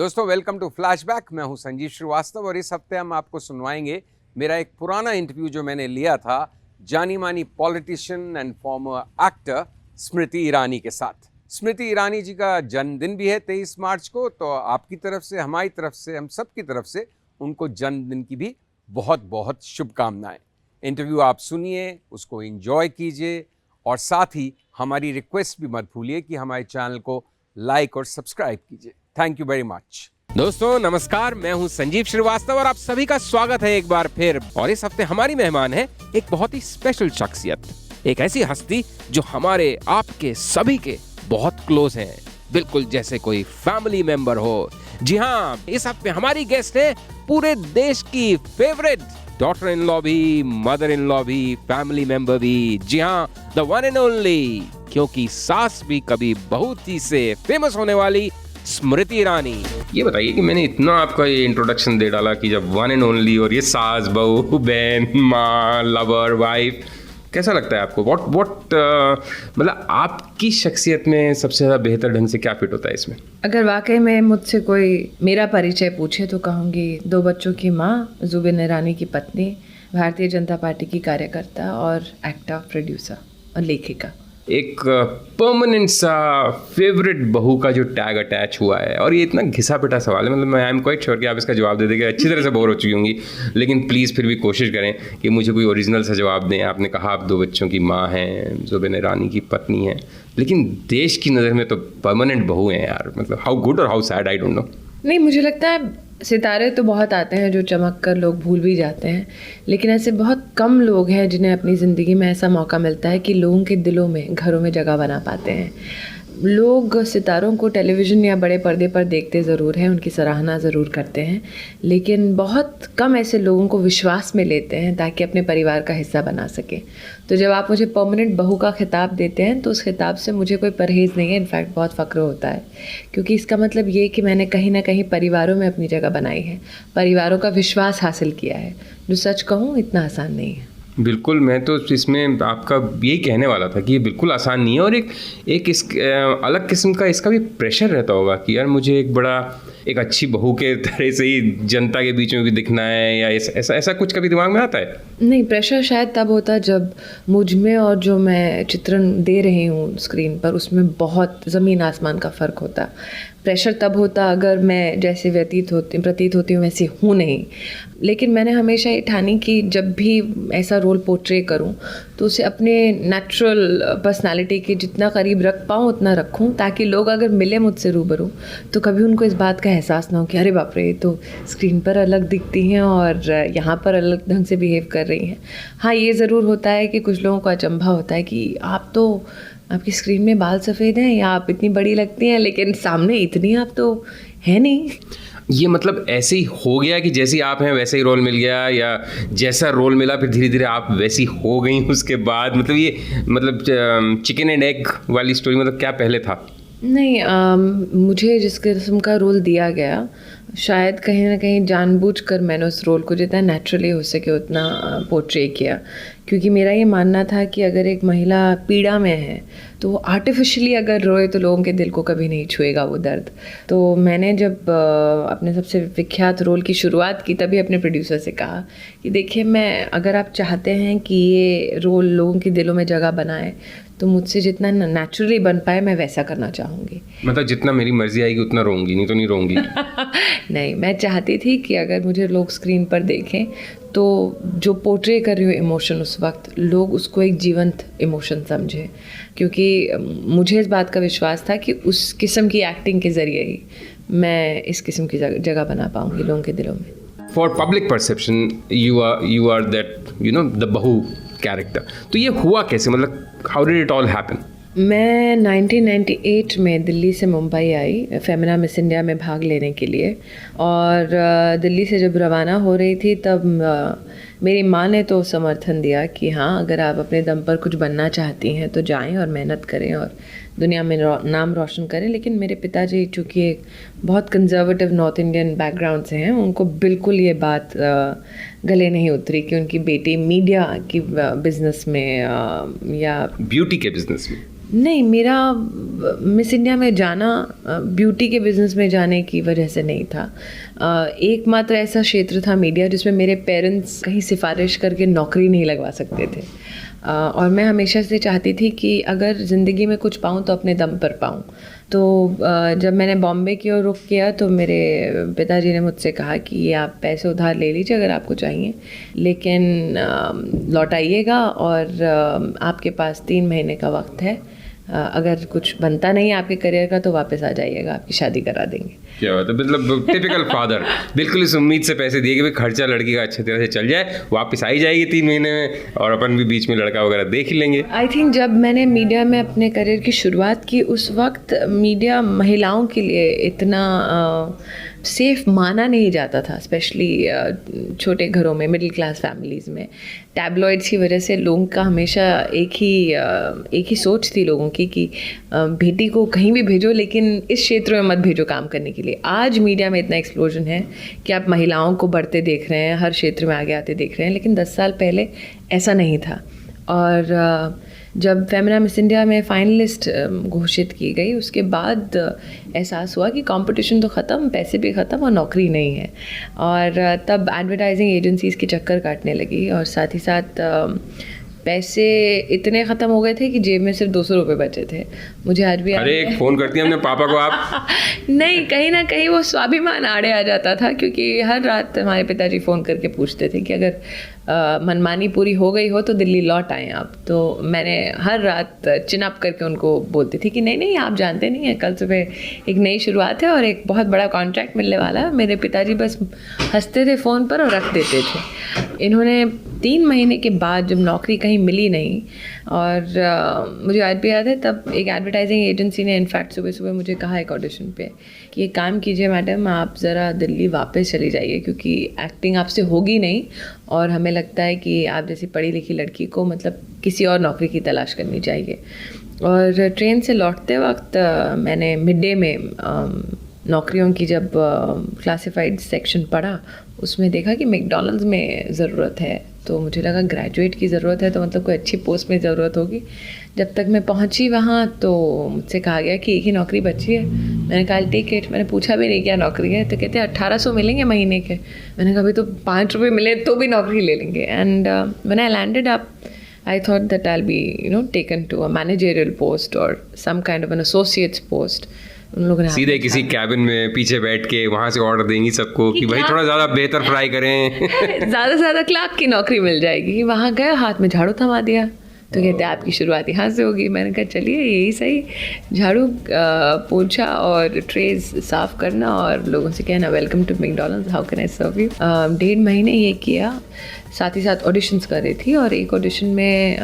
दोस्तों welcome to flashback. मैं हूं संजीव श्रीवास्तव और इस हफ्ते हम आपको सुनवाएंगे मेरा एक पुराना इंटरव्यू जो मैंने लिया था जानी मानी politician and former actor Smriti Irani के साथ। स्मृति ईरानी जी का जन्मदिन भी है 23 मार्च को, तो आपकी तरफ से, हमारी तरफ से, हम सब की तरफ से उनको जन्मदिन की भी बहुत बहुत शुभकामनाएं। इंटरव्यू आप सुनिए, उसको एंजॉय कीजिए और साथ ही हमारी रिक्वेस्ट भी मत भूलिए कि हमारे चैनल को लाइक और सब्सक्राइब कीजिए। Thank you very much. दोस्तों नमस्कार, मैं हूं संजीव श्रीवास्तव और आप सभी का स्वागत है एक बार फिर। और इस हफ्ते हमारी मेहमान है एक बहुत ही स्पेशल शख्सियत, एक ऐसी हस्ती जो हमारे आपके सभी के बहुत क्लोज हैं, बिल्कुल जैसे कोई फैमिली मेंबर हो। जी हाँ, इस हफ्ते हमारी गेस्ट है पूरे देश की फेवरेट डॉटर इन लॉ भी, मदर इन लॉ भी, फैमिली मेंबर भी। जी हाँ, द वन एंड ओनली, क्योंकि सास भी कभी बहू थी से फेमस होने वाली स्मृति ईरानी। ये बताइए कि मैंने इतना आपका ये इंट्रोडक्शन दे डाला कि जब वन एंड ओनली और ये सास, बहू, बहन, माँ, लवर, वाइफ, कैसा लगता है आपको? मतलब आपकी शख्सियत में सबसे ज़्यादा बेहतर ढंग से क्या फिट होता है इसमें? अगर वाकई में मुझसे कोई मेरा परिचय पूछे तो कहूँगी 2 बच्चों की माँ, जुबिन ईरानी की पत्नी, भारतीय जनता पार्टी की कार्यकर्ता और एक्टर, प्रोड्यूसर और लेखिका। एक परमानेंट सा फेवरेट बहू का जो टैग अटैच हुआ है, और ये इतना घिसा पिटा सवाल है, मतलब मैं आई एम क्वाइट श्योर कि आप इसका जवाब दे देंगे, अच्छी तरह से बोर हो चुकी होंगी, लेकिन प्लीज़ फिर भी कोशिश करें कि मुझे कोई ओरिजिनल सा जवाब दें। आपने कहा आप 2 बच्चों की माँ हैं, जुबिन ईरानी की पत्नी हैं, लेकिन देश की नज़र में तो परमानेंट बहू हैं यार। मतलब हाउ गुड और how sad, I don't know. नहीं, मुझे लगता है सितारे तो बहुत आते हैं जो चमक कर लोग भूल भी जाते हैं, लेकिन ऐसे बहुत कम लोग हैं जिन्हें अपनी ज़िंदगी में ऐसा मौका मिलता है कि लोगों के दिलों में, घरों में जगह बना पाते हैं। लोग सितारों को टेलीविज़न या बड़े पर्दे पर देखते ज़रूर हैं, उनकी सराहना ज़रूर करते हैं, लेकिन बहुत कम ऐसे लोगों को विश्वास में लेते हैं ताकि अपने परिवार का हिस्सा बना सकें। तो जब आप मुझे परमानेंट बहू का खिताब देते हैं तो उस खिताब से मुझे कोई परहेज़ नहीं है, इनफैक्ट बहुत फ़ख्र होता है, क्योंकि इसका मतलब ये कि मैंने कहीं ना कहीं परिवारों में अपनी जगह बनाई है, परिवारों का विश्वास हासिल किया है, जो सच कहूँ इतना आसान नहीं है। बिल्कुल, मैं तो इसमें आपका यही कहने वाला था कि ये बिल्कुल आसान नहीं है, और एक इस अलग किस्म का इसका भी प्रेशर रहता होगा कि यार मुझे एक अच्छी बहू के तरह से ही जनता के बीच में भी दिखना है, या ऐसा कुछ कभी दिमाग में आता है? नहीं, प्रेशर शायद तब होता जब मुझ में और जो मैं चित्रण दे रही हूँ स्क्रीन पर, उसमें बहुत ज़मीन आसमान का फ़र्क होता। प्रेशर तब होता अगर मैं जैसे प्रतीत होती हूँ वैसी हूँ नहीं। लेकिन मैंने हमेशा ये ठानी कि जब भी ऐसा रोल पोर्ट्रे करूँ तो उसे अपने नेचुरल पर्सनालिटी के जितना करीब रख पाऊँ उतना रखूँ, ताकि लोग अगर मिले मुझसे रूबरू तो कभी उनको इस बात का एहसास ना हो कि अरे बाप रे, ये तो स्क्रीन पर अलग दिखती हैं और यहाँ पर अलग ढंग से बिहेव कर रही हैं। हाँ, ये ज़रूर होता है कि कुछ लोगों को अचंभा होता है कि आपकी स्क्रीन में बाल सफ़ेद हैं या आप इतनी बड़ी लगती हैं, लेकिन सामने इतनी आप तो है नहीं। ये मतलब ऐसे ही हो गया कि जैसी आप हैं वैसे ही रोल मिल गया, या जैसा रोल मिला फिर धीरे धीरे आप वैसी हो गई उसके बाद? मतलब ये चिकन एंड एग वाली स्टोरी, मतलब क्या पहले था? नहीं, मुझे जिस किस्म का रोल दिया गया, शायद कहीं ना कहीं जानबूझकर मैंने उस रोल को जितना नेचुरली हो सके उतना पोर्ट्रे किया, क्योंकि मेरा ये मानना था कि अगर एक महिला पीड़ा में है तो वो आर्टिफिशियली अगर रोए तो लोगों के दिल को कभी नहीं छुएगा वो दर्द। तो मैंने जब अपने सबसे विख्यात रोल की शुरुआत की, तभी अपने प्रोड्यूसर से कहा कि देखिए, मैं अगर आप चाहते हैं कि ये रोल लोगों के दिलों में जगह बनाए तो मुझसे जितना नेचुरली बन पाए मैं वैसा करना चाहूँगी। मतलब जितना मेरी मर्जी आएगी उतना रोऊंगी, नहीं तो नहीं रोऊंगी। नहीं, मैं चाहती थी कि अगर मुझे लोग स्क्रीन पर देखें तो जो पोर्ट्रे कर रही हूँ इमोशन उस वक्त, लोग उसको एक जीवंत इमोशन समझें, क्योंकि मुझे इस बात का विश्वास था कि उस किस्म की एक्टिंग के ज़रिए ही मैं इस किस्म की जगह बना पाऊँगी लोगों के दिलों में। For public perception you are that the बहू कैरेक्टर। तो ये हुआ कैसे, मतलब how did it all happen? मैं 1998 में दिल्ली से मुंबई आई फेमिना मिस इंडिया में भाग लेने के लिए, और दिल्ली से जब रवाना हो रही थी तब मेरी माँ ने तो समर्थन दिया कि हाँ, अगर आप अपने दम पर कुछ बनना चाहती हैं तो जाएं और मेहनत करें और दुनिया में नाम रोशन करें। लेकिन मेरे पिताजी चूँकि एक बहुत कंजर्वेटिव नॉर्थ इंडियन बैकग्राउंड से हैं, उनको बिल्कुल ये बात गले नहीं उतरी कि उनकी बेटी मीडिया की बिज़नेस में या ब्यूटी के बिज़नेस में, नहीं, मेरा मिस इंडिया में जाना ब्यूटी के बिज़नेस में जाने की वजह से नहीं था। एकमात्र ऐसा क्षेत्र था मीडिया जिसमें मेरे पेरेंट्स कहीं सिफारिश करके नौकरी नहीं लगवा सकते थे। और मैं हमेशा से चाहती थी कि अगर ज़िंदगी में कुछ पाऊँ तो अपने दम पर पाऊँ। तो जब मैंने बॉम्बे की ओर रुख किया तो मेरे पिताजी ने मुझसे कहा कि ये आप पैसे उधार ले लीजिए अगर आपको चाहिए, लेकिन लौटाइएगा और आपके पास 3 महीने का वक्त है। अगर कुछ बनता नहीं है आपके करियर का तो वापस आ जाइएगा, आपकी शादी करा देंगे। क्या बात है, मतलब टिपिकल फादर, बिल्कुल इस उम्मीद से पैसे दिए कि भाई खर्चा लड़की का अच्छी तरह से चल जाए, वापस आई जाएगी 3 महीने में और अपन भी बीच में लड़का वगैरह देख ही लेंगे। आई थिंक जब मैंने मीडिया में अपने करियर की शुरुआत की उस वक्त मीडिया महिलाओं के लिए इतना सेफ माना नहीं जाता था, स्पेशली छोटे घरों में, मिडिल क्लास फैमिलीज़ में। टैबलॉइड्स की वजह से लोगों का हमेशा एक ही सोच थी लोगों की कि बेटी को कहीं भी भेजो लेकिन इस क्षेत्र में मत भेजो काम करने के लिए। आज मीडिया में इतना एक्सप्लोजन है कि आप महिलाओं को बढ़ते देख रहे हैं, हर क्षेत्र में आगे आते देख रहे हैं, लेकिन 10 साल पहले ऐसा नहीं था। और जब फेमिना मिस इंडिया में फाइनलिस्ट घोषित की गई उसके बाद एहसास हुआ कि कंपटीशन तो ख़त्म, पैसे भी ख़त्म और नौकरी नहीं है। और तब एडवर्टाइजिंग एजेंसीज़ के चक्कर काटने लगी और साथ ही साथ पैसे इतने ख़त्म हो गए थे कि जेब में सिर्फ 200 रुपये बचे थे। मुझे आज भी अरे एक फ़ोन करती हैं अपने पापा को आप। नहीं, कहीं ना कहीं वो स्वाभिमान आड़े आ जाता था, क्योंकि हर रात हमारे पिताजी फ़ोन करके पूछते थे कि अगर मनमानी पूरी हो गई हो तो दिल्ली लौट आएँ आप। तो मैंने हर रात चिन अप करके उनको बोलती थी कि नहीं नहीं, आप जानते नहीं हैं, कल सुबह एक नई शुरुआत है और एक बहुत बड़ा कॉन्ट्रैक्ट मिलने वाला है। मेरे पिताजी बस हंसते थे फ़ोन पर और रख देते थे। इन्होंने 3 महीने के बाद जब नौकरी कहीं मिली नहीं, और मुझे आज भी याद है तब एक एडवर्टाइजिंग एजेंसी ने इनफैक्ट सुबह सुबह मुझे कहा एक ऑडिशन पे कि एक काम कीजिए मैडम, आप ज़रा दिल्ली वापस चली जाइए क्योंकि एक्टिंग आपसे होगी नहीं और हमें लगता है कि आप जैसी पढ़ी लिखी लड़की को मतलब किसी और नौकरी की तलाश करनी चाहिए। और ट्रेन से लौटते वक्त मैंने मिड डे में नौकरियों की जब क्लासिफाइड सेक्शन पढ़ा, उसमें देखा कि मैकडॉनल्ड्स में ज़रूरत है। तो मुझे लगा ग्रेजुएट की ज़रूरत है तो मतलब कोई अच्छी पोस्ट में ज़रूरत होगी। जब तक मैं पहुंची वहाँ तो मुझसे कहा गया कि एक ही नौकरी बची है। मैंने कहा टेक इट। मैंने पूछा भी नहीं क्या नौकरी है, तो कहते हैं 1800 मिलेंगे महीने के। मैंने कहा अभी तो 5 रुपये मिले तो भी नौकरी ले लेंगे। And when I landed up I thought that I'll be, taken to a managerial post or some kind of an associate's post. उन लोगों ने सीधे किसी कैबिन में पीछे बैठ के वहाँ से ऑर्डर देंगी सबको कि भाई थोड़ा ज़्यादा बेहतर फ्राई करें। ज़्यादा से ज़्यादा क्लार्क की नौकरी मिल जाएगी। वहाँ गए, हाथ में झाड़ू थमा दिया, तो कहते आपकी शुरुआत यहाँ से होगी। मैंने कहा चलिए यही सही। झाड़ू पोछा और ट्रेज साफ़ करना और लोगों से कहना welcome to McDonald's, how can I serve you. 1.5 महीने ये किया, साथ ही साथ ऑडिशंस कर रही थी। और एक ऑडिशन में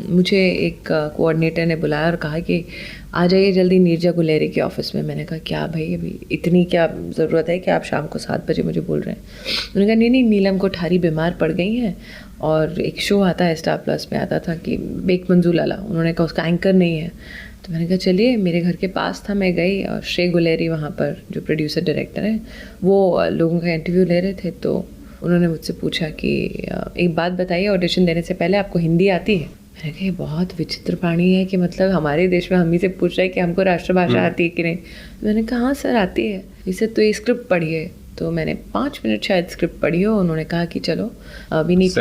मुझे एक कोऑर्डिनेटर ने बुलाया और कहा कि आ जाइए जल्दी नीरजा गुलेरी के ऑफिस में। मैंने कहा क्या भाई, अभी इतनी क्या ज़रूरत है कि आप शाम को 7 बजे मुझे बोल रहे हैं। उन्होंने कहा नहीं, नीलम कोठारी बीमार पड़ गई हैं और एक शो आता है स्टार प्लस में, आता था कि बेक मंजू लाला, उन्होंने कहा उसका एंकर नहीं है। तो मैंने कहा चलिए, मेरे घर के पास था, मैं गई और श्रेय गुलेरी वहाँ पर जो प्रोड्यूसर डायरेक्टर हैं वो लोगों का इंटरव्यू ले रहे थे। तो उन्होंने मुझसे पूछा कि एक बात बताइए, ऑडिशन देने से पहले आपको हिंदी आती है? मैंने कहा ये बहुत विचित्र प्राणी है कि मतलब हमारे देश में हम ही से पूछ रहे हैं कि हमको राष्ट्रभाषा आती है कि नहीं। मैंने कहा हाँ सर आती है। इसे तो ये स्क्रिप्ट पढ़िए। तो मैंने 5 मिनट शायद स्क्रिप्ट पढ़ी हो। उन्होंने कहा कि चलो we need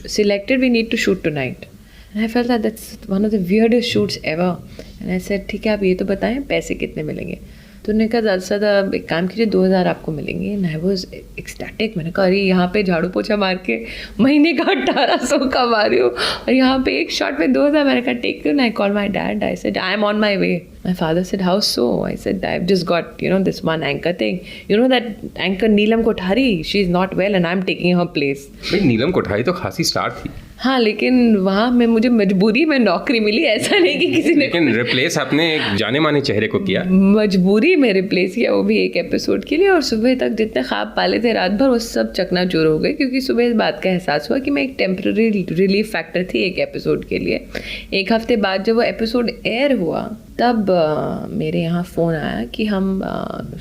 selected, we need to shoot tonight. And I felt that that's one of the weirdest shoots ever. And I said ठीक है, आप ये तो बताएं पैसे कितने मिलेंगे। तो उन्होंने कहा ज़्यादा से ज़्यादा एक काम कीजिए, 2000 आपको मिलेंगे। And I was ecstatic. मैंने कहा अरे यहाँ पे झाड़ू पोछा मार के महीने का 1800 कमा रही हूँ और यहाँ पे एक शॉट में 2000। मैंने कहा take you. I call my dad, I said I am on my way. My father said, how so? I said, I've just got, this one anchor thing. You know that anchor Neelam Kothari? She's not well and I'm taking her place. भाई नीलम कोठारी तो खासी star थी। हाँ, लेकिन वहाँ में मुझे मजबूरी में नौकरी मिली, ऐसा नहीं कि किसी ने। लेकिन रिप्लेस आपने एक जाने माने चेहरे को किया। मजबूरी में रिप्लेस किया, वो भी एक एपिसोड के लिए। और सुबह तक जितने ख्वाब पाले थे रात भर वो सब चकनाचूर हो गए, क्योंकि सुबह इस बात का एहसास हुआ कि मैं एक टेम्पररी रिलीफ फैक्टर थी एक एपिसोड के लिए। 1 हफ्ते बाद जब वो एपिसोड एयर हुआ तब मेरे यहाँ फ़ोन आया कि हम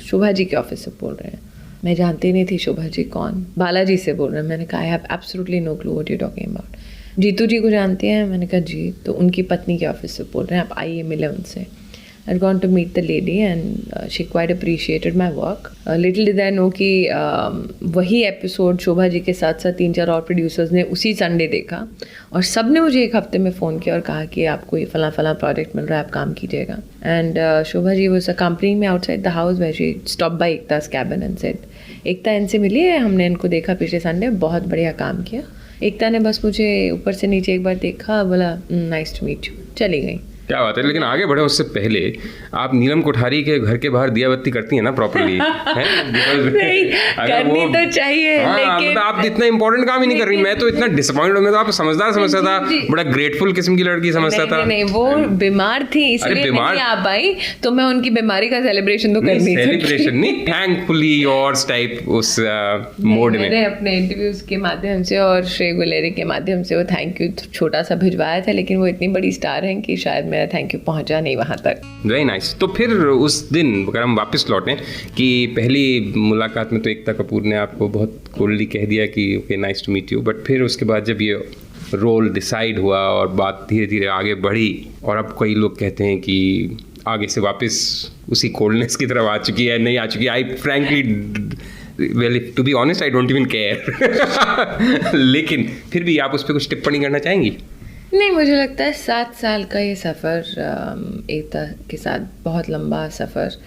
शोभा जी के ऑफिस से बोल रहे हैं। मैं जानती नहीं थी शोभा जी कौन। बालाजी से बोल रहे हैं। मैंने कहा I have absolutely no clue what you talking about. Jeetu ji को जानती हैं? मैंने कहा जी। तो उनकी पत्नी के ऑफिस से बोल रहे हैं, आप आइए मिले उनसे। I'd gone to meet the lady and she quite appreciated my work. Little did I know कि वही एपिसोड शोभा जी के साथ साथ 3-4 और प्रोड्यूसर्स ने उसी संडे देखा और सब ने मुझे एक हफ्ते में फ़ोन किया और कहा कि आपको ये फला प्रोजेक्ट मिल रहा है, आप काम कीजिएगा। And Shobha ji was accompanying me outside the house where she stopped by एकता's cabin and said, एकता इनसे मिली है, हमने इनको देखा पिछले संडे, बहुत बढ़िया काम किया। एकता ने बस मुझे ऊपर से नीचे एक बार देखा, बोला नाइस टू मीट यू, चली गई। क्या बात है। लेकिन आगे बढ़े उससे पहले आप नीलम कोठारी के घर के बाहर दिया बत्ती करती हैं ना प्रॉपर्ली? करनी तो चाहिए, लेकिन आप इतना इंपॉर्टेंट काम ही नहीं कर रही। मैं तो इतना डिसअपॉइंटेड, मैं तो आप समझदा समझता था, बड़ा ग्रेटफुल किस्म की लड़की समझता था। नहीं, वो बीमार थी इसलिए नहीं आ पाई, तो मैं उनकी बीमारी का सेलिब्रेशन तो कर नहीं सकती। सेलिब्रेशन नहीं, थैंकफुली योर्स टाइप उस मोड में। मैंने अपने इंटरव्यूज के माध्यम से और श्रेय गुलेरी के माध्यम से वो थैंक यू छोटा सा भिजवाया था, लेकिन वो इतनी बड़ी स्टार हैं कि शायद मेरा थैंक यू पहुंचा नहीं वहां तक। Very nice. तो फिर उस दिन अगर हम वापस लौटें कि पहली मुलाकात में तो एकता कपूर ने आपको बहुत कोल्डली कह दिया कि okay nice to meet you, but फिर उसके बाद जब ये रोल डिसाइड हुआ और बात धीरे धीरे आगे बढ़ी और अब कई लोग कहते हैं कि आगे से वापस उसी कोल्डनेस की तरफ आ चुकी है, नहीं आ चुकी। I frankly well to be honest I don't even care लेकिन फिर भी आप उस पर कुछ टिप्पणी करना चाहेंगी? नहीं, मुझे लगता है 7 साल का ये सफ़र एकता के साथ बहुत लंबा सफ़र,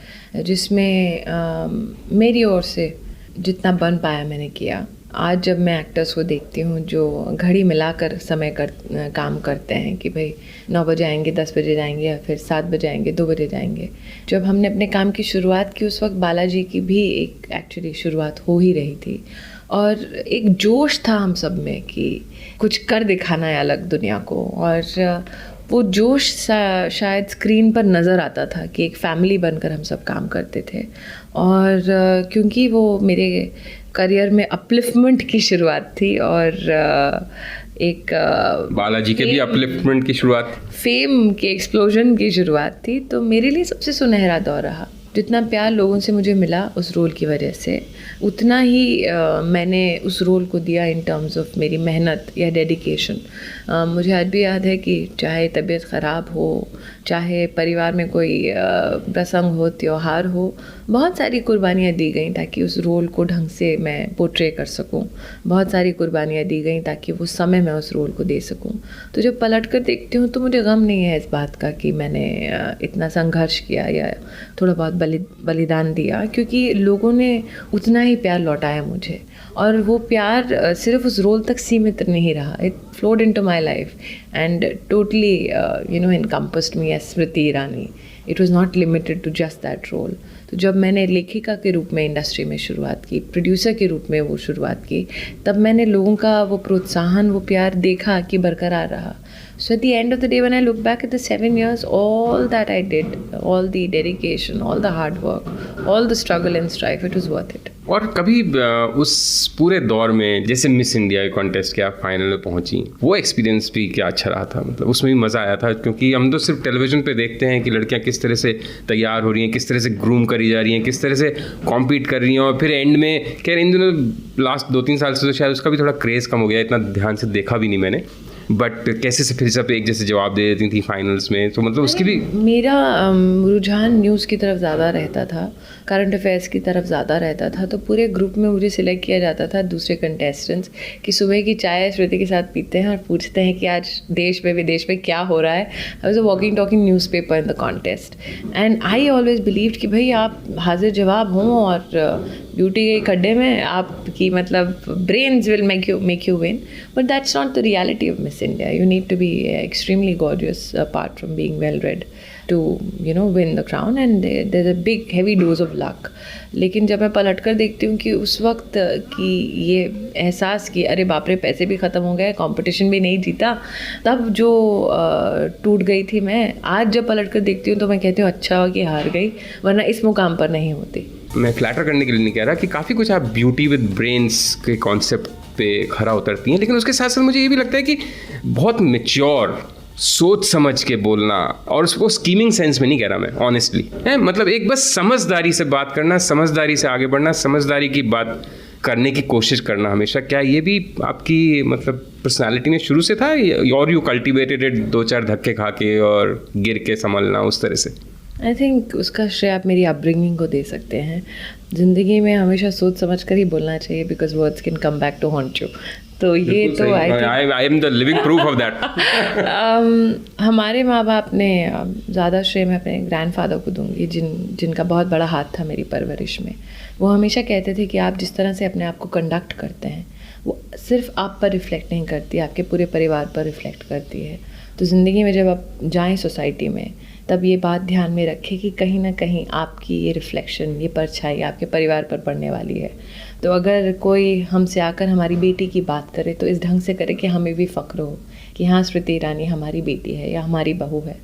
जिसमें मेरी ओर से जितना बन पाया मैंने किया। आज जब मैं एक्टर्स को देखती हूँ जो घड़ी मिलाकर काम करते हैं कि भाई 9 बजे आएंगे, 10 बजे जाएंगे या फिर 7 बजे आएंगे, 2 बजे जाएंगे। जब हमने अपने काम की शुरुआत की उस वक्त बालाजी की भी एक एक्चुअली शुरुआत हो ही रही थी और एक जोश था हम सब में कि कुछ कर दिखाना है अलग दुनिया को, और वो जोश शायद स्क्रीन पर नज़र आता था कि एक फैमिली बनकर हम सब काम करते थे। और क्योंकि वो मेरे करियर में अपलिफ्टमेंट की शुरुआत थी और एक बालाजी के भी अपलिफ्टमेंट की शुरुआत, फेम के एक्सप्लोजन की शुरुआत थी, तो मेरे लिए सबसे सुनहरा दौर रहा। जितना प्यार लोगों से मुझे मिला उस रोल की वजह से, उतना ही मैंने उस रोल को दिया इन टर्म्स ऑफ मेरी मेहनत या डेडिकेशन। मुझे आज भी याद है कि चाहे तबीयत ख़राब हो, चाहे परिवार में कोई प्रसंग हो, त्यौहार हो, बहुत सारी कुर्बानियाँ दी गई ताकि उस रोल को ढंग से मैं पोर्ट्रे कर सकूं। बहुत सारी कुर्बानियाँ दी गई ताकि वो समय मैं उस रोल को दे सकूं। तो जब पलट कर देखती हूँ तो मुझे गम नहीं है इस बात का कि मैंने इतना संघर्ष किया या थोड़ा बहुत बलिदान दिया, क्योंकि लोगों ने उतना ही प्यार लौटाया मुझे। और वो प्यार सिर्फ उस रोल तक सीमित नहीं रहा, it flowed into my life and totally encompassed me as Smriti Irani. It was not limited to just that role. तो जब मैंने लेखिका के रूप में इंडस्ट्री में शुरुआत की, प्रोड्यूसर के रूप में वो शुरुआत की, तब मैंने लोगों का वो प्रोत्साहन, वो प्यार देखा कि बरकरार रहा। So at the end of the day, when I look back at the 7 years, all that I did, all the dedication, all the hard work, all the struggle and strife, it was worth it. और कभी उस पूरे दौर में जैसे miss India के contest के आप फाइनल में पहुंची, वो एक्सपीरियंस भी क्या अच्छा रहा था? मतलब उसमें भी मज़ा आया था, क्योंकि हम तो सिर्फ टेलीविज़न पे देखते हैं कि लड़कियां किस तरह से तैयार हो रही हैं, किस तरह से ग्रूम करी जा रही हैं, किस तरह से कॉम्पीट कर रही हैं, और फिर एंड में खैर इन दिनों लास्ट 2-3 साल से तो शायद उसका भी थोड़ा क्रेज़ कम हो गया, इतना ध्यान से देखा भी नहीं मैंने, बट कैसे से फिर सब एक जैसे जवाब दे देती थी फाइनल्स में, तो मतलब उसकी भी मेरा रुझान न्यूज़ की तरफ ज़्यादा रहता था, करंट अफेयर्स की तरफ ज़्यादा रहता था। तो पूरे ग्रुप में मुझे सिलेक्ट किया जाता था दूसरे कंटेस्टेंट्स कि सुबह की चाय स्मृति के साथ पीते हैं और पूछते हैं कि आज देश में विदेश में क्या हो रहा है। I was a walking talking newspaper in the contest and I always believed कि भाई आप हाजिर जवाब हों और ब्यूटी के खड्डे में आपकी मतलब brains will make you win, but that's not the reality of Miss India. You need to be extremely gorgeous apart from being well read to win the crown, and there's a big heavy dose of luck. लेकिन जब मैं पलट कर देखती हूँ कि उस वक्त की ये एहसास कि अरे बाप रे पैसे भी ख़त्म हो गए, कंपटीशन भी नहीं जीता, तब जो टूट गई थी मैं, आज जब पलट कर देखती हूँ तो मैं कहती हूँ अच्छा हो कि हार गई, वरना इस मुकाम पर नहीं होती। मैं फ्लैटर करने के लिए नहीं कह रहा कि काफ़ी कुछ आप ब्यूटी विद ब्रेन्स के कॉन्सेप्ट पे खरा उतरती हैं, लेकिन उसके साथ साथ मुझे ये भी लगता है कि बहुत मैच्योर सोच समझ के बोलना, और उसको स्कीमिंग सेंस में नहीं कह रहा मैं ऑनेस्टली, है मतलब एक बस समझदारी से बात करना, समझदारी से आगे बढ़ना, समझदारी की बात करने की कोशिश करना हमेशा, क्या ये भी आपकी मतलब पर्सनालिटी में शुरू से था, और यू कल्टिवेटेड इट 2-4 धक्के खा के और गिर के संभलना उस तरह से? आई थिंक उसका श्रेय आप मेरी अपब्रिंगिंग को दे सकते हैं। ज़िंदगी में हमेशा सोच समझ कर ही बोलना चाहिए, because words can come back to haunt you. तो ये तो I am the living proof of that. हमारे माँ बाप ने ज़्यादा श्रेय मैं अपने ग्रैंडफादर को दूंगी, जिनका बहुत बड़ा हाथ था मेरी परवरिश में। वो हमेशा कहते थे कि आप जिस तरह से अपने आप को कंडक्ट करते हैं वो सिर्फ आप पर रिफ्लेक्ट नहीं करती, आपके पूरे परिवार पर रिफ्लेक्ट करती है। तो ज़िंदगी में जब आप जाएं सोसाइटी में, तब ये बात ध्यान में रखें कि कहीं ना कहीं आपकी ये रिफ्लेक्शन, ये परछाई आपके परिवार पर पड़ने वाली है। तो अगर कोई हमसे आकर हमारी बेटी की बात करे तो इस ढंग से करे कि हमें भी फ़ख्र हो कि हाँ, स्मृति ईरानी हमारी बेटी है या हमारी बहू है।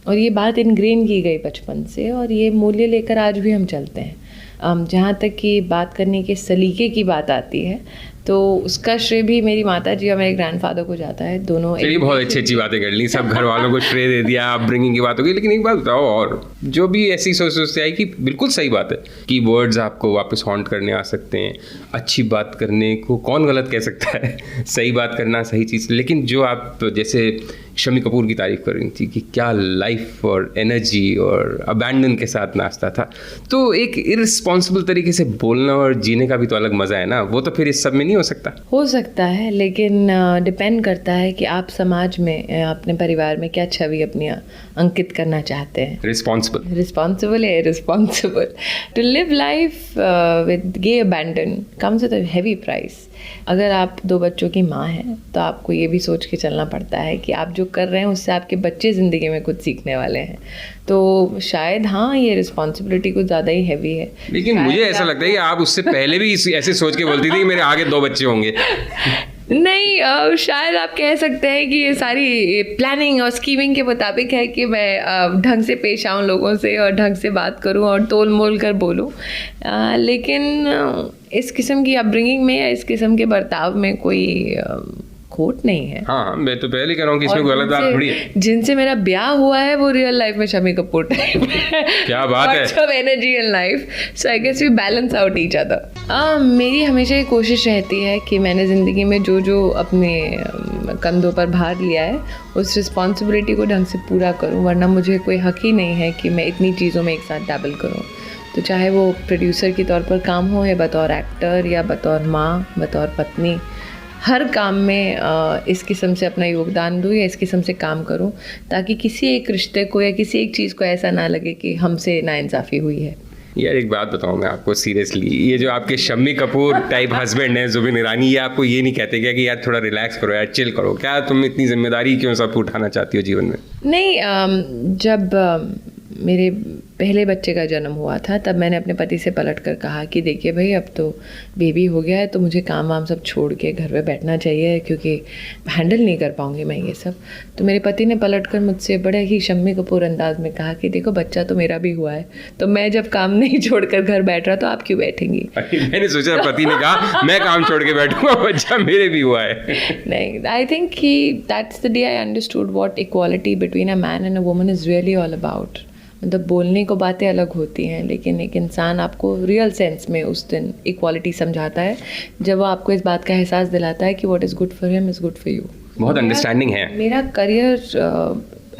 और ये बात इनग्रेन की गई बचपन से, और ये मूल्य लेकर आज भी हम चलते हैं। जहाँ तक कि बात करने के सलीके की बात आती है, तो उसका श्रेय भी मेरी माता जी और मेरे ग्रैंडफादर को जाता है। दोनों चलिए, बहुत अच्छी बातें कर ली, सब घर वालों को श्रेय दे दिया, अपब्रिंगिंग की बात होगी। लेकिन एक बात बताओ, और जो भी ऐसी सोच आई कि बिल्कुल सही बात है कि वर्ड्स आपको वापस हॉन्ट करने आ सकते हैं। अच्छी बात करने को कौन गलत कह सकता है, सही बात करना सही चीज़। लेकिन जो आप जैसे शम्मी कपूर की तारीफ कर रही थी कि क्या लाइफ और एनर्जी और अबैंडन के साथ नाचता था, तो एक इररिस्पॉन्सिबल तरीके से बोलना और जीने का भी तो अलग मज़ा है ना, वो तो फिर इस सब में नहीं हो सकता है। लेकिन डिपेंड करता है कि आप समाज में, अपने परिवार में क्या छवि अपनी अंकित करना चाहते हैं। रिस्पॉन्सिबल है, responsible to live life with gay abandon comes with a heavy price. अगर आप 2 बच्चों की माँ हैं तो आपको ये भी सोच के चलना पड़ता है कि आप जो कर रहे हैं उससे आपके बच्चे ज़िंदगी में कुछ सीखने वाले हैं। तो शायद हाँ, ये रिस्पॉन्सिबिलिटी कुछ ज़्यादा ही हैवी है। लेकिन मुझे ऐसा लगता है कि आप उससे पहले भी ऐसे सोच के बोलती थी कि मेरे आगे 2 बच्चे होंगे। नहीं, शायद आप कह सकते हैं कि ये सारी प्लानिंग और स्कीमिंग के मुताबिक है कि मैं ढंग से पेश आऊँ लोगों से और ढंग से बात करूँ और तोल मोल कर बोलूँ। लेकिन इस किस्म की अपब्रिंगिंग में या इस किस्म के बर्ताव में कोई खोट नहीं है। हाँ, मैं तो पहले कह रहा हूँ कि इसमें गलत बात थोड़ी है। जिनसे मेरा ब्याह हुआ है वो रियल लाइफ में शम्मी कपूर टाइप है। क्या बात है। Lots of energy in life, so I guess we balance out each other. मेरी हमेशा ये कोशिश रहती है कि मैंने ज़िंदगी में जो अपने कंधों पर भार लिया है उस रिस्पॉन्सिबिलिटी को ढंग से पूरा करूँ, वरना मुझे कोई हक ही नहीं है कि मैं इतनी चीज़ों में एक साथ डैबल करूँ। तो चाहे वो प्रोड्यूसर के तौर पर काम हो या बतौर एक्टर या बतौर माँ, बतौर पत्नी, हर काम में इस किस्म से अपना योगदान दूँ या इस किस्म से काम करूँ ताकि किसी एक रिश्ते को या किसी एक चीज़ को ऐसा ना लगे कि हमसे नाइंसाफ़ी हुई है। यार एक बात बताऊँ मैं आपको सीरियसली, ये जो आपके शम्मी कपूर टाइप हस्बैंड हैं जुबिन ईरानी, ये आपको ये नहीं कहते क्या कि यार थोड़ा रिलैक्स करो यार, चिल करो? क्या तुम इतनी जिम्मेदारी क्यों सब उठाना चाहती हो जीवन में? नहीं, जब मेरे पहले बच्चे का जन्म हुआ था तब मैंने अपने पति से पलट कर कहा कि देखिए भाई, अब तो बेबी हो गया है तो मुझे काम वाम सब छोड़ के घर पे बैठना चाहिए क्योंकि हैंडल नहीं कर पाऊंगी मैं ये सब। तो मेरे पति ने पलट कर मुझसे बड़े ही शम्मी कपूर अंदाज में कहा कि देखो, बच्चा तो मेरा भी हुआ है, तो मैं जब काम नहीं छोड़कर घर बैठ रहा तो आप क्यों बैठेंगी? मैंने सोचा पति ने कहा मैं काम छोड़ के बैठूंगा, बच्चा मेरे भी हुआ है। नहीं, आई थिंक कि that's the day I understood what equality between a man and a woman is really all about. मतलब बोलने को बातें अलग होती हैं, लेकिन एक इंसान आपको रियल सेंस में उस दिन इक्वालिटी समझाता है जब वो आपको इस बात का एहसास दिलाता है कि what is good for him is good for you. बहुत अंडरस्टैंडिंग है। मेरा करियर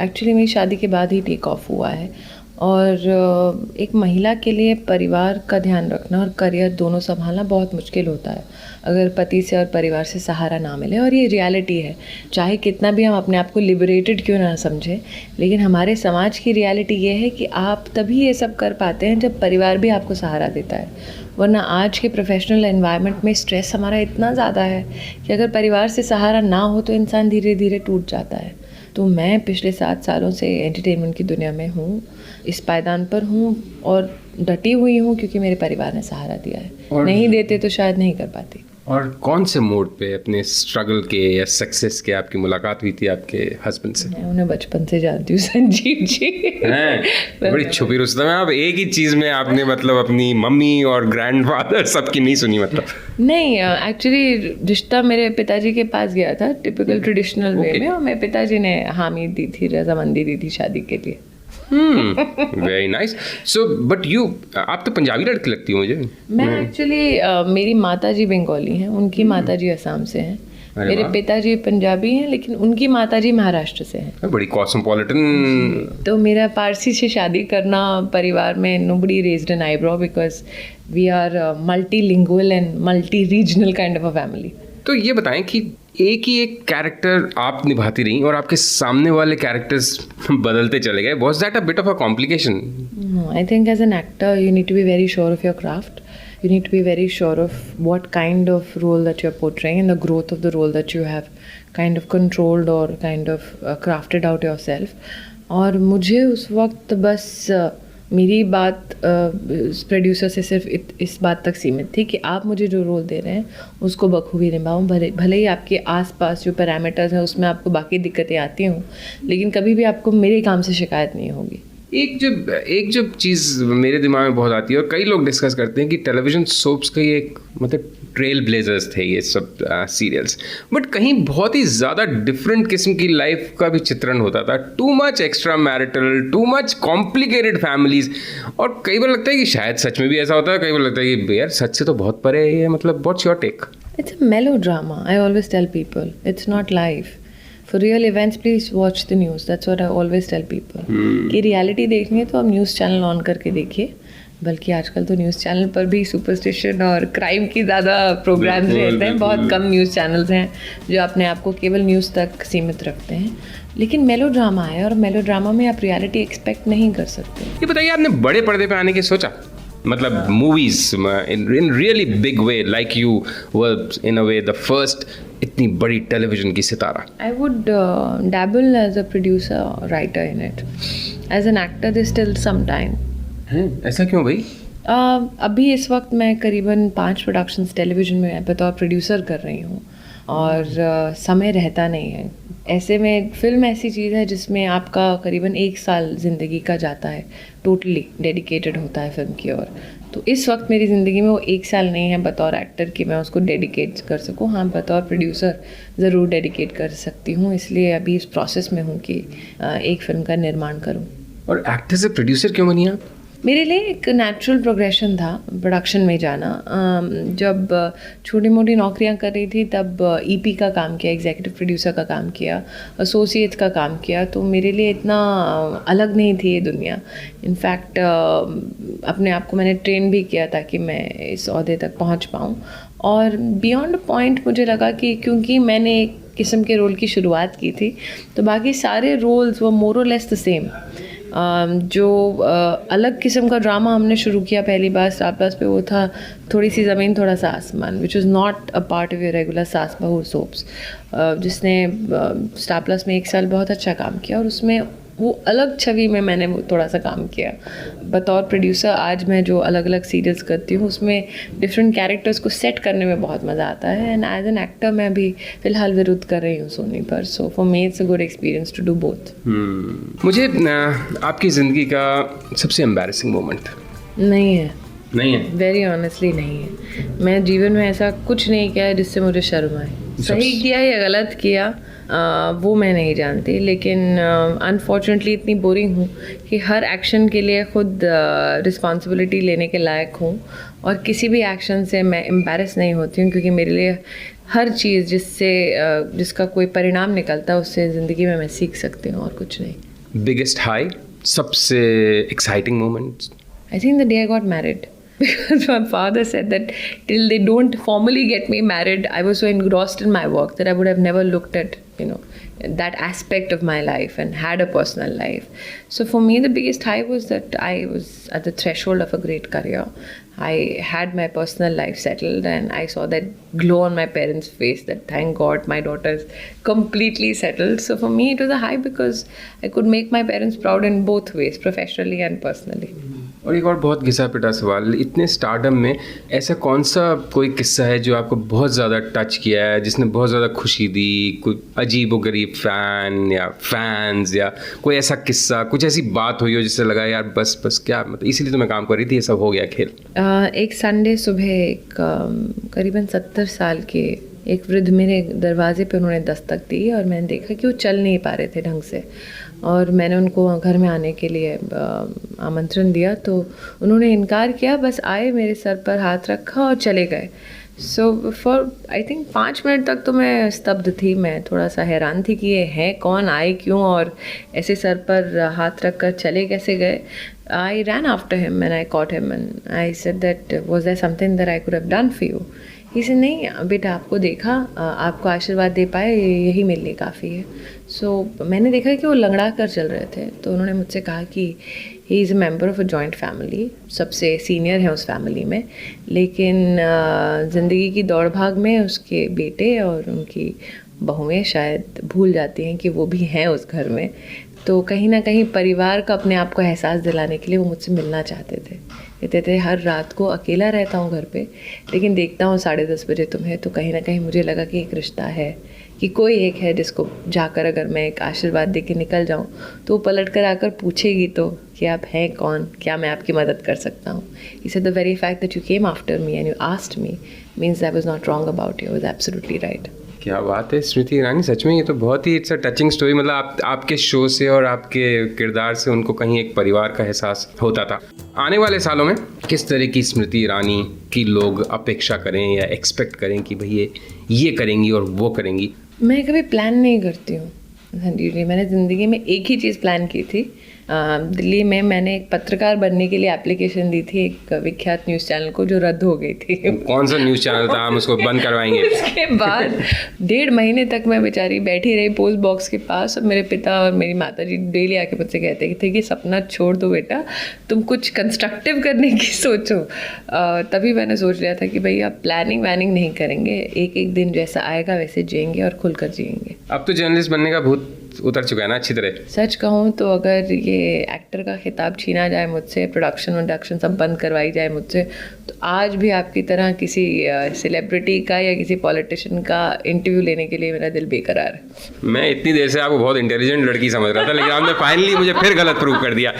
एक्चुअली मेरी शादी के बाद ही टेक ऑफ हुआ है, और एक महिला के लिए परिवार का ध्यान रखना और करियर दोनों संभालना बहुत मुश्किल होता है अगर पति से और परिवार से सहारा ना मिले। और ये रियलिटी है, चाहे कितना भी हम अपने आप को लिबरेटेड क्यों ना समझें, लेकिन हमारे समाज की रियलिटी ये है कि आप तभी ये सब कर पाते हैं जब परिवार भी आपको सहारा देता है। वरना आज के प्रोफेशनल एनवायरनमेंट में स्ट्रेस हमारा इतना ज़्यादा है कि अगर परिवार से सहारा ना हो तो इंसान धीरे धीरे टूट जाता है। तो मैं पिछले 7 सालों से एंटरटेनमेंट की दुनिया में हूँ, इस पायदान पर हूँ और डटी हुई हूँ क्योंकि मेरे परिवार ने सहारा दिया है। नहीं देते तो शायद नहीं कर पाती। और कौन से मोड पे अपने स्ट्रगल के या सक्सेस के आपकी मुलाकात हुई थी आपके हस्बैंड से? मैं उन्हें बचपन से जानती हूँ, संजीव जी हैं, बड़ी छुपी रुस्तम है आप। एक ही चीज़ में आपने मतलब अपनी मम्मी और ग्रैंडफादर सबकी नहीं सुनी मतलब? नहीं, एक्चुअली रिश्ता मेरे पिताजी के पास गया था टिपिकल ट्रेडिशनल वे में, और मेरे पिताजी ने हामी दी थी, रजामंदी दी थी शादी के लिए। Very nice. So but you, आप तो पंजाबी लड़की लगती हो मुझे. मैं एक्चुअली मेरी माताजी बंगाली हैं, उनकी माताजी असम से हैं. अरे मेरे वाह. पिताजी पंजाबी हैं, लेकिन उनकी माताजी महाराष्ट्र से हैं. बड़ी कॉस्मोपॉलिटन. तो मेरा पारसी से शादी करना परिवार में, nobody raised an eyebrow because we are multilingual and multi regional kind of a family. तो ये बताएं कि एक ही एक कैरेक्टर आप निभाती रही और आपके सामने वाले कैरेक्टर्स बदलते चले गए. Was that a bit of a complication? No, I think as an actor, you need to be very sure of your craft. You need to be very sure of what kind of role that you're portraying and the growth of the role that you have kind of controlled or kind of crafted out yourself. और मुझे उस वक्त बस मेरी बात producer से सिर्फ इस बात तक सीमित थी कि आप मुझे जो रोल दे रहे हैं उसको बखूबी निभाऊं. भले ही आपके आसपास जो पैरामीटर्स हैं उसमें आपको बाकी दिक्कतें आती हों, लेकिन कभी भी आपको मेरे काम से शिकायत नहीं होगी. एक जो चीज़ मेरे दिमाग में बहुत आती है और कई लोग डिस्कस करते हैं कि टेलीविज़न सोप्स का ये एक मतलब ट्रेल ब्लेजर्स थे ये सब सीरियल्स, बट कहीं बहुत ही ज़्यादा डिफरेंट किस्म की लाइफ का भी चित्रण होता था. Too much extra marital, too much complicated families. और कई बार लगता है कि शायद सच में भी ऐसा होता है, कई बार लगता है कि यार सच से तो बहुत परे है ये. मतलब what's your take? It's a melodrama. I always tell people it's not life. For real events, please watch the news. That's what I always tell people. कि रियलिटी देखनी है तो आप न्यूज़ चैनल ऑन करके देखिए. बल्कि आजकल तो न्यूज़ चैनल पर भी सुपरस्टिशन और क्राइम की ज़्यादा प्रोग्राम्स रहते हैं. बहुत कम न्यूज़ चैनल्स हैं जो अपने आप को केवल न्यूज़ तक सीमित रखते हैं. लेकिन मेलोड्रामा है और मेलोड्रामा में आप रियलिटी एक्सपेक्ट नहीं कर सकते. ये बताइए, आपने बड़े पर्दे पे आने की सोचा? मतलब movies in really big way, like you were in a way the first इतनी बड़ी टेलीविजन की सितारा. I would dabble as a producer, writer in it. As an actor, there's still some time. ऐसा क्यों भाई? अभी इस वक्त मैं करीबन 5 प्रोडक्शंस टेलीविज़न में बतौर प्रोड्यूसर कर रही हूँ और समय रहता नहीं है. ऐसे में फ़िल्म ऐसी चीज़ है जिसमें आपका करीबन 1 साल ज़िंदगी का जाता है, टोटली डेडिकेटेड होता है फ़िल्म की ओर. तो इस वक्त मेरी ज़िंदगी में वो 1 साल नहीं है बतौर एक्टर कि मैं उसको डेडिकेट कर सकूँ. हाँ, बतौर प्रोड्यूसर ज़रूर डेडिकेट कर सकती हूँ. इसलिए अभी इस प्रोसेस में हूँ कि एक फ़िल्म का निर्माण करूँ. और एक्टर से प्रोड्यूसर क्यों बनी आप? मेरे लिए एक नेचुरल प्रोग्रेशन था प्रोडक्शन में जाना. जब छोटी मोटी नौकरियां कर रही थी तब ईपी का काम किया, एग्जीक्यूटिव प्रोड्यूसर का काम किया, एसोसिएट्स का काम किया. तो मेरे लिए इतना अलग नहीं थी ये दुनिया. इनफैक्ट अपने आप को मैंने ट्रेन भी किया ताकि मैं इस ओहदे तक पहुंच पाऊं. और बियॉन्ड अ पॉइंट मुझे लगा कि क्योंकि मैंने एक किस्म के रोल की शुरुआत की थी तो बाकी सारे रोल्स वो मोर और लेस द सेम. जो अलग किस्म का ड्रामा हमने शुरू किया पहली बार स्टार प्लस पे, वो था थोड़ी सी ज़मीन थोड़ा सा आसमान, which is not a part of your regular सास बहू सोप्स, जिसने स्टार प्लस में 1 साल बहुत अच्छा काम किया. और उसमें वो अलग छवि में मैंने वो थोड़ा सा काम किया. बतौर प्रोड्यूसर आज मैं जो अलग अलग सीरियल्स करती हूँ उसमें डिफरेंट कैरेक्टर्स को सेट करने में बहुत मज़ा आता है. एंड एज एन एक्टर मैं अभी फ़िलहाल विरुद्ध कर रही हूँ सोनी पर. So for me it's a good experience to do both. मुझे आपकी ज़िंदगी का सबसे एम्बैरेसिंग मोमेंट? नहीं है. वेरी ऑनेस्टली नहीं है. मैं जीवन में ऐसा कुछ नहीं किया है जिससे मुझे शर्म आए. सही किया या गलत किया वो मैं नहीं जानती, लेकिन अनफॉर्चुनेटली इतनी बोरिंग हूँ कि हर एक्शन के लिए खुद रिस्पॉन्सिबिलिटी लेने के लायक हूँ. और किसी भी एक्शन से मैं एम्बैरस नहीं होती हूँ क्योंकि मेरे लिए हर चीज़ जिसका कोई परिणाम निकलता है उससे ज़िंदगी में मैं सीख सकती हूँ और कुछ नहीं. बिगेस्ट हाई, सबसे exciting moment? I think the day I got married. Because my father said that till they don't formally get me married, I was so engrossed in my work that I would have never looked at, that aspect of my life and had a personal life. So for me, the biggest high was that I was at the threshold of a great career. I had my personal life settled and I saw that glow on my parents' face that thank God my daughter is completely settled. So for me, it was a high because I could make my parents proud in both ways, professionally and personally. और एक और बहुत घिसा पिटा सवाल, इतने stardom में ऐसा कौन सा कोई किस्सा है जो आपको बहुत ज़्यादा टच किया है, जिसने बहुत ज़्यादा खुशी दी? कोई अजीब व गरीब फ़ैन या फैंस या कोई ऐसा किस्सा, कुछ ऐसी बात हुई हो जिससे लगा यार बस क्या, मतलब इसीलिए तो मैं काम कर रही थी, ये सब हो गया खेल? एक संडे सुबह एक करीबन 70 साल के एक वृद्ध मेरे दरवाजे पे उन्होंने दस्तक दी और मैंने देखा कि वो चल नहीं पा रहे थे ढंग से, और मैंने उनको घर में आने के लिए आमंत्रण दिया तो उन्होंने इनकार किया, बस आए, मेरे सर पर हाथ रखा और चले गए। So for I think 5 minute तक तो मैं स्तब्ध थी, मैं थोड़ा सा हैरान थी कि ये है कौन, आए क्यों और ऐसे सर पर हाथ रख कर चले कैसे गए। I ran after him and I caught him and I said that was there something that I could have done for you? He said नहीं बेटा, आपको देखा, आपको आशीर्वाद दे पाए, यही मेरे लिए काफ़ी है। सो मैंने देखा कि वो लंगड़ा कर चल रहे थे, तो उन्होंने मुझसे कहा कि he is a member of a joint family, सबसे सीनियर है उस फैमिली में, लेकिन ज़िंदगी की दौड़ भाग में उसके बेटे और उनकी बहुएं शायद भूल जाती हैं कि वो भी हैं उस घर में। तो कहीं ना कहीं परिवार का अपने आप को एहसास दिलाने के लिए वो मुझसे मिलना चाहते थे। कहते थे हर रात को अकेला रहता हूँ घर पे, लेकिन देखता हूँ 10:30 बजे तुम्हें, तो कहीं ना कहीं मुझे लगा कि एक रिश्ता है, कि कोई एक है जिसको जाकर अगर मैं एक आशीर्वाद दे के निकल जाऊँ तो वो पलट कर आकर पूछेगी तो कि आप हैं कौन, क्या मैं आपकी मदद कर सकता हूँ। He said the very fact that you came after me and you asked me means I was not wrong about you, I was absolutely right. क्या बात है स्मृति ईरानी, सच में ये तो बहुत ही इट्स अ टचिंग स्टोरी। मतलब आपके शो से और आपके किरदार से उनको कहीं एक परिवार का एहसास होता था। आने वाले सालों में किस तरह की स्मृति ईरानी की लोग अपेक्षा करें या एक्सपेक्ट करें कि भाई ये करेंगी और वो करेंगी? मैं कभी प्लान नहीं करती हूँ संजीव जी। मैंने ज़िंदगी में एक ही चीज़ प्लान की थी। दिल्ली में मैंने एक पत्रकार बनने के लिए एप्लीकेशन दी थी एक विख्यात न्यूज़ चैनल को, जो रद्द हो गई थी। कौन सा न्यूज़ चैनल था? हम उसको बंद करवाएंगे। उसके बाद 1.5 महीने तक मैं बेचारी बैठी रही पोस्ट बॉक्स के पास, और मेरे पिता और मेरी माता जी डेली आके मुझसे कहते थे कि सपना छोड़ दो बेटा, तुम कुछ कंस्ट्रक्टिव करने की सोचो। तभी मैंने सोच लिया था कि भाई अब प्लानिंग वैनिंग नहीं करेंगे, एक एक दिन जैसा आएगा वैसे जिएंगे और खुलकर जिएंगे। अब तो जर्नलिस्ट बनने का भूत उतर चुका है ना अच्छी तरह। सच कहूँ तो अगर ये एक्टर का खिताब छीना जाए मुझसे, प्रोडक्शन सब बंद करवाई जाए मुझसे, तो आज भी आपकी तरह किसी सेलिब्रिटी का या किसी पॉलिटिशियन का इंटरव्यू लेने के लिए मेरा दिल बेकरार है। मैं इतनी देर से आपको बहुत इंटेलिजेंट लड़की समझ रहा था, लेकिन आपने फाइनली मुझे फिर गलत प्रूव कर दिया।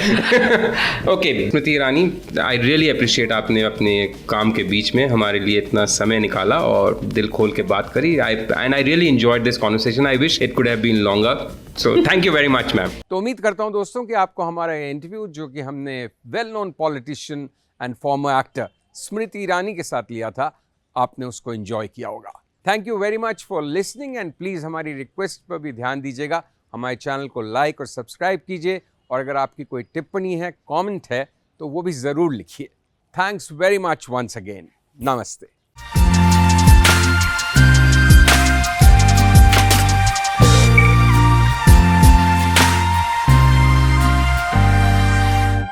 Okay Smriti Irani, I really appreciate आपने अपने काम के बीच में हमारे लिए इतना समय निकाला और दिल खोल के बात करी। And I really enjoyed this conversation. I wish it could have been longer. So thank you very much ma'am. तो उम्मीद करता हूं दोस्तों कि आपको हमारा इंटरव्यू जो कि हमने well known politician and former actor Smriti Irani के साथ लिया था, आपने उसको एंजॉय किया होगा। Thank you very much for listening and please हमारी रिक्वेस्ट पर भी ध्यान दीजिएगा, हमारे चैनल को लाइक और सब्सक्राइब कीजिए, और अगर आपकी कोई टिप्पणी है, कमेंट है, तो वो भी ज़रूर लिखिए। Thanks very much once again. नमस्ते।